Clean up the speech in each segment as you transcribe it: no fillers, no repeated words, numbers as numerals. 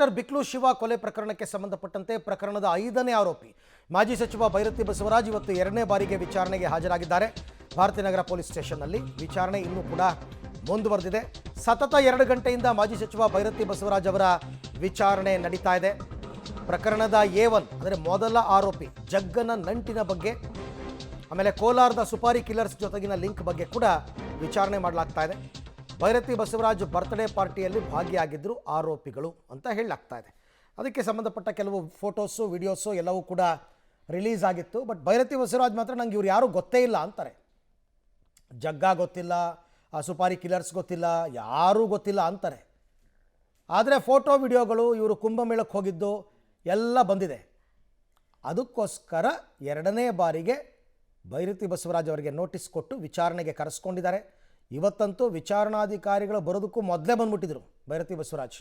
Inspector ಬಿಕ್ಲು Shiva ಕೊಲೆ ಪ್ರಕರಣಕ್ಕೆ ಸಂಬಂಧಪಟ್ಟಂತೆ ಪ್ರಕರಣದ 5ನೇ ಆರೋಪಿ ಮಾಜಿ ಸಚಿವ ಭೈರತಿ ಬಸವರಾಜ್ ಇವತ್ತು 2ನೇ ಬಾರಿಗೆ ವಿಚಾರಣೆಗೆ ಹಾಜರಾಗಿದ್ದಾರೆ. ಭಾರತೀನಗರ ಪೊಲೀಸ್ ಸ್ಟೇಷನ್ನಲ್ಲಿ ವಿಚಾರಣೆ ಇನ್ನೂ ಕೂಡ ಮುಂದುವರೆದಿದೆ. ಸತತ 2 ಗಂಟೆಯಿಂದ ಮಾಜಿ ಸಚಿವ ಭೈರತಿ ಬಸವರಾಜ್ ಅವರ ವಿಚಾರಣೆ ನಡೀತಾ ಇದೆ. ಪ್ರಕರಣದ A1 ಅಂದರೆ ಮೊದಲ ಆರೋಪಿ ಜಗ್ಗನ ನಂಟಿನ ಬಗ್ಗೆ, ಆಮೇಲೆ ಕೋಲಾರದ ಸುಪಾರಿ ಕಿಲ್ಲರ್ಸ್ ಜೊತೆಗಿನ ಲಿಂಕ್ ಬಗ್ಗೆ ಕೂಡ ವಿಚಾರಣೆ ಮಾಡಲಾಗ್ತಾ ಇದೆ. ಭೈರತಿ ಬಸವರಾಜ್ ಬರ್ತ್ಡೇ ಪಾರ್ಟಿಯಲ್ಲಿ ಭಾಗಿಯಾಗಿದ್ದರು ಆರೋಪಿಗಳು ಅಂತ ಹೇಳಲಾಗ್ತಾ ಇದೆ. ಅದಕ್ಕೆ ಸಂಬಂಧಪಟ್ಟ ಕೆಲವು ಫೋಟೋಸು ವಿಡಿಯೋಸು ಎಲ್ಲವೂ ಕೂಡ ರಿಲೀಸ್ ಆಗಿತ್ತು. ಬಟ್ ಭೈರತಿ ಬಸವರಾಜ್ ಮಾತ್ರ ನಂಗೆ ಇವ್ರು ಯಾರೂ ಗೊತ್ತೇ ಇಲ್ಲ ಅಂತಾರೆ. ಜಗ್ಗ ಗೊತ್ತಿಲ್ಲ, ಆ ಸುಪಾರಿ ಕಿಲ್ಲರ್ಸ್ ಗೊತ್ತಿಲ್ಲ, ಯಾರೂ ಗೊತ್ತಿಲ್ಲ ಅಂತಾರೆ. ಆದರೆ ಫೋಟೋ ವಿಡಿಯೋಗಳು ಇವರು ಕುಂಭಮೇಳಕ್ಕೆ ಹೋಗಿದ್ದು ಎಲ್ಲ ಬಂದಿದೆ. ಅದಕ್ಕೋಸ್ಕರ 2ನೇ ಬಾರಿಗೆ ಭೈರತಿ ಬಸವರಾಜ್ ಅವರಿಗೆ ನೋಟಿಸ್ ಕೊಟ್ಟು ವಿಚಾರಣೆಗೆ ಕರೆಸ್ಕೊಂಡಿದ್ದಾರೆ. ಇವತ್ತಂತೂ ವಿಚಾರಣಾಧಿಕಾರಿಗಳು ಬರೋದಕ್ಕೂ ಮೊದಲೇ ಬಂದ್ಬಿಟ್ಟಿದ್ರು ಭೈರತಿ ಬಸವರಾಜ್.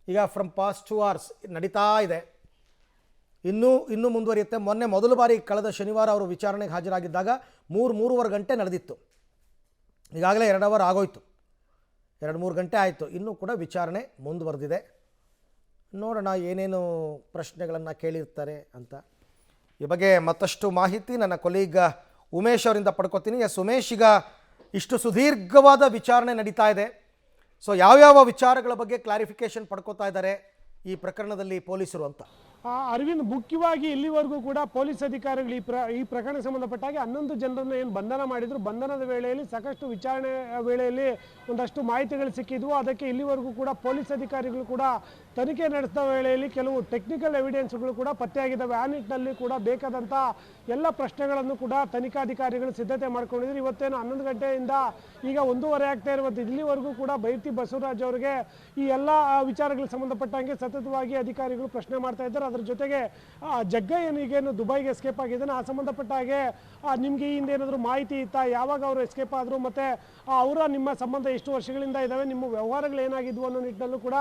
ಈಗ ಫ್ರಮ್ ಪಾಸ್ಟ್ 2 hours ನಡೀತಾ ಇದೆ, ಇನ್ನೂ ಮುಂದುವರಿಯುತ್ತೆ. ಮೊದಲ ಬಾರಿ ಕಳೆದ ಶನಿವಾರ ಅವರು ವಿಚಾರಣೆಗೆ ಹಾಜರಾಗಿದ್ದಾಗ 3-3.5 ಗಂಟೆ ನಡೆದಿತ್ತು. ಈಗಾಗಲೇ 2 ಅವರ್ ಆಗೋಯ್ತು, 2-3 ಗಂಟೆ ಆಯಿತು. ಇನ್ನೂ ಕೂಡ ವಿಚಾರಣೆ ಮುಂದುವರೆದಿದೆ. ನೋಡೋಣ ಏನೇನು ಪ್ರಶ್ನೆಗಳನ್ನು ಕೇಳಿರ್ತಾರೆ ಅಂತ. ಈ ಬಗ್ಗೆ ಮತ್ತಷ್ಟು ಮಾಹಿತಿ ನನ್ನ ಕೊಲೀಗ್ ಉಮೇಶ್ ಅವರಿಂದ ಪಡ್ಕೊತೀನಿ. ಉಮೇಶ್, ಈಗ ಇಷ್ಟು ಸುದೀರ್ಘವಾದ ವಿಚಾರಣೆ ನಡೀತಾ ಇದೆ. ಸೊ ಯಾವ್ಯಾವ ವಿಚಾರಗಳ ಬಗ್ಗೆ ಕ್ಲಾರಿಫಿಕೇಶನ್ ಪಡ್ಕೋತಾ ಇದ್ದಾರೆ ಈ ಪ್ರಕರಣದಲ್ಲಿ ಪೊಲೀಸರು ಅಂತ? ಅರವಿಂದ್, ಮುಖ್ಯವಾಗಿ ಇಲ್ಲಿವರೆಗೂ ಕೂಡ ಪೊಲೀಸ್ ಅಧಿಕಾರಿಗಳು ಈ ಪ್ರಕರಣಕ್ಕೆ ಸಂಬಂಧಪಟ್ಟ ಹಾಗೆ 11 ಜನರನ್ನು ಏನು ಬಂಧನ ಮಾಡಿದ್ರು. ಬಂಧನದ ವೇಳೆಯಲ್ಲಿ ಸಾಕಷ್ಟು ವಿಚಾರಣೆ ವೇಳೆಯಲ್ಲಿ ಒಂದಷ್ಟು ಮಾಹಿತಿಗಳು ಸಿಕ್ಕಿದ್ವು. ಅದಕ್ಕೆ ಇಲ್ಲಿವರೆಗೂ ಕೂಡ ಪೊಲೀಸ್ ಅಧಿಕಾರಿಗಳು ಕೂಡ ತನಿಖೆ ನಡೆಸಿದ ವೇಳೆಯಲ್ಲಿ ಕೆಲವು ಟೆಕ್ನಿಕಲ್ ಎವಿಡೆನ್ಸ್ಗಳು ಕೂಡ ಪತ್ತೆಯಾಗಿದ್ದಾವೆ. ಆ ನಿಟ್ಟಿನಲ್ಲಿ ಕೂಡ ಬೇಕಾದಂಥ ಎಲ್ಲ ಪ್ರಶ್ನೆಗಳನ್ನು ಕೂಡ ತನಿಖಾಧಿಕಾರಿಗಳು ಸಿದ್ಧತೆ ಮಾಡ್ಕೊಂಡಿದ್ರು. ಇವತ್ತೇನು 11 ಗಂಟೆಯಿಂದ ಈಗ 1:30 ಆಗ್ತಾ ಇರುವಂಥ ಇಲ್ಲಿವರೆಗೂ ಕೂಡ ಭೈರತಿ ಬಸವರಾಜ್ ಅವರಿಗೆ ಈ ಎಲ್ಲ ವಿಚಾರಗಳಿಗೆ ಸಂಬಂಧಪಟ್ಟಂಗೆ ಸತತವಾಗಿ ಅಧಿಕಾರಿಗಳು ಪ್ರಶ್ನೆ ಮಾಡ್ತಾ ಇದ್ದಾರೆ. ಅದರ ಜೊತೆಗೆ ಜಗ್ಗ ಈಗೇನು ದುಬೈಗೆ ಎಸ್ಕೇಪ್ ಆಗಿದ್ದಾನೆ, ಆ ಸಂಬಂಧಪಟ್ಟ ಹಾಗೆ ನಿಮಗೆ ಈ ಹಿಂದೆ ಏನಾದರೂ ಮಾಹಿತಿ ಇತ್ತಾ, ಯಾವಾಗ ಅವರು ಎಸ್ಕೇಪ್ ಆದರು, ಮತ್ತು ನಿಮ್ಮ ಸಂಬಂಧ ಎಷ್ಟು ವರ್ಷಗಳಿಂದ ಇದ್ದಾವೆ, ನಿಮ್ಮ ವ್ಯವಹಾರಗಳು ಏನಾಗಿದ್ವು ಅನ್ನೋ ನಿಟ್ಟಿನಲ್ಲೂ ಕೂಡ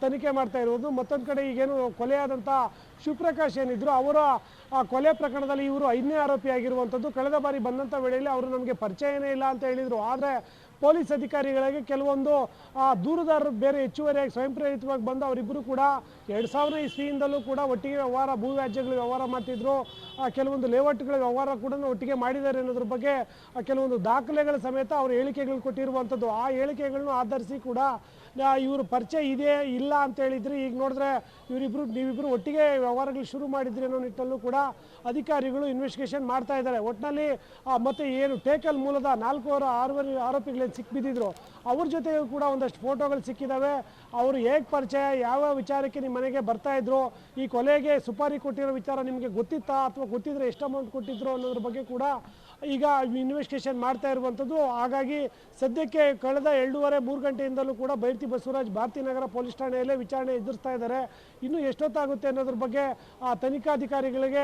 ತನಿಖೆ ಮಾಡ್ತಾ ಇರುವುದು. ಮತ್ತೊಂದು ಕಡೆ ಈಗೇನು ಕೊಲೆಯಾದಂಥ ಶಿವಪ್ರಕಾಶ್ ಏನಿದ್ರು, ಅವರ ಕೊಲೆ ಪ್ರಕರಣದಲ್ಲಿ ಇವರು 5ನೇ ಆರೋಪಿ ಆಗಿರುವಂಥದ್ದು. ಕಳೆದ ಬಾರಿ ಬಂದಂಥ ವೇಳೆಯಲ್ಲಿ ಅವರು ನಮಗೆ ಪರಿಚಯನೇ ಇಲ್ಲ ಅಂತ ಹೇಳಿದರು. ಆದರೆ ಪೊಲೀಸ್ ಅಧಿಕಾರಿಗಳಿಗೆ ಕೆಲವೊಂದು ದೂರುದಾರರು ಬೇರೆ ಹೆಚ್ಚುವರಿಯಾಗಿ ಸ್ವಯಂ ಪ್ರೇರಿತವಾಗಿ ಬಂದು ಅವರಿಬ್ಬರು ಕೂಡ 2000 ಇಸ್ವಿಯಿಂದಲೂ ಕೂಡ ಒಟ್ಟಿಗೆ ವ್ಯವಹಾರ, ಭೂ ವ್ಯಾಜ್ಯಗಳು ವ್ಯವಹಾರ ಮಾಡ್ತಿದ್ರು. ಕೆಲವೊಂದು ಲೇಔಟ್ಗಳ ವ್ಯವಹಾರ ಕೂಡ ಒಟ್ಟಿಗೆ ಮಾಡಿದ್ದಾರೆ ಅನ್ನೋದ್ರ ಬಗ್ಗೆ ಕೆಲವೊಂದು ದಾಖಲೆಗಳ ಸಮೇತ ಅವರು ಹೇಳಿಕೆಗಳು ಕೊಟ್ಟಿರುವಂಥದ್ದು. ಆ ಹೇಳಿಕೆಗಳನ್ನು ಆಧರಿಸಿ ಕೂಡ ಇವರು ಪರಿಚಯ ಇದೆ ಇಲ್ಲ ಅಂತ ಹೇಳಿದ್ರಿ. ಈಗ ನೋಡಿದ್ರೆ ನೀವಿಬ್ಬರು ಒಟ್ಟಿಗೆ ವ್ಯವಹಾರಗಳು ಶುರು ಮಾಡಿದ್ರಿ ಅನ್ನೋ ನಿಟ್ಟಲ್ಲೂ ಕೂಡ ಅಧಿಕಾರಿಗಳು ಇನ್ವೆಸ್ಟಿಗೇಷನ್ ಮಾಡ್ತಾ ಇದ್ದಾರೆ. ಒಟ್ಟಿನಲ್ಲಿ ಮತ್ತೆ ಏನು ಟೇಕಲ್ ಮೂಲದ 4 ಆರೋಪಿಗಳೇನು ಸಿಕ್ಬಿದ್ದಿದ್ರು ಅವ್ರ ಜೊತೆಗೂ ಕೂಡ ಒಂದಷ್ಟು ಫೋಟೋಗಳು ಸಿಕ್ಕಿದ್ದಾವೆ. ಅವರು ಹೇಗೆ ಪರಿಚಯ, ಯಾವ ವಿಚಾರಕ್ಕೆ ನಿಮ್ಮ ಮನೆಗೆ ಬರ್ತಾ ಇದ್ರು, ಈ ಕೊಲೆಗೆ ಸುಪಾರಿ ಕೊಟ್ಟಿರೋ ವಿಚಾರ ನಿಮಗೆ ಗೊತ್ತಿತ್ತಾ, ಅಥವಾ ಗೊತ್ತಿದ್ರೆ ಎಷ್ಟು ಅಮೌಂಟ್ ಕೊಟ್ಟಿದ್ರು ಅನ್ನೋದ್ರ ಬಗ್ಗೆ ಕೂಡ ಈಗ ಇನ್ವೆಸ್ಟಿಗೇಷನ್ ಮಾಡ್ತಾ ಇರುವಂಥದ್ದು. ಹಾಗಾಗಿ ಸದ್ಯಕ್ಕೆ ಕಳೆದ 2:30-3 ಗಂಟೆಯಿಂದಲೂ ಕೂಡ ಭೈರತಿ ಬಸವರಾಜ್ ಭಾರತೀನಗರ ಪೊಲೀಸ್ ಠಾಣೆಯಲ್ಲೇ ವಿಚಾರಣೆ ಎದುರಿಸ್ತಾ ಇದ್ದಾರೆ. ಇನ್ನೂ ಎಷ್ಟೊತ್ತಾಗುತ್ತೆ ಅನ್ನೋದ್ರ ಬಗ್ಗೆ ತನಿಖಾಧಿಕಾರಿಗಳಿಗೆ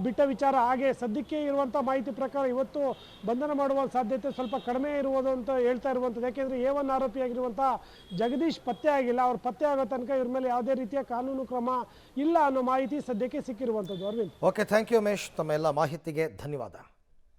ಬಿಟ್ಟ ವಿಚಾರ. ಹಾಗೆ ಸದ್ಯಕ್ಕೆ ಇರುವಂಥ ಮಾಹಿತಿ ಪ್ರಕಾರ ಇವತ್ತು ಬಂಧನ ಮಾಡುವ ಸಾಧ್ಯತೆ ಸ್ವಲ್ಪ ಕಡಿಮೆ ಇರುವುದು ಅಂತ ಹೇಳ್ತಾ ಇರುವಂಥದ್ದು. ಯಾಕೆಂದರೆ A1 ಆರೋಪಿಯಾಗಿರುವಂಥ ಜಗದೀಶ್ ಪತ್ತೆ ಆಗಿಲ್ಲ. ಅವ್ರು ಪತ್ತೆ ಆಗೋ ತನಕ ಇವ್ರ ಮೇಲೆ ಯಾವುದೇ ರೀತಿಯ ಕಾನೂನು ಕ್ರಮ ಇಲ್ಲ ಅನ್ನೋ ಮಾಹಿತಿ ಸದ್ಯಕ್ಕೆ ಸಿಕ್ಕಿರುವಂಥದ್ದು. Arvind, okay, thank you Umesh. ತಮ್ಮ ಎಲ್ಲ ಮಾಹಿತಿಗೆ ಧನ್ಯವಾದ.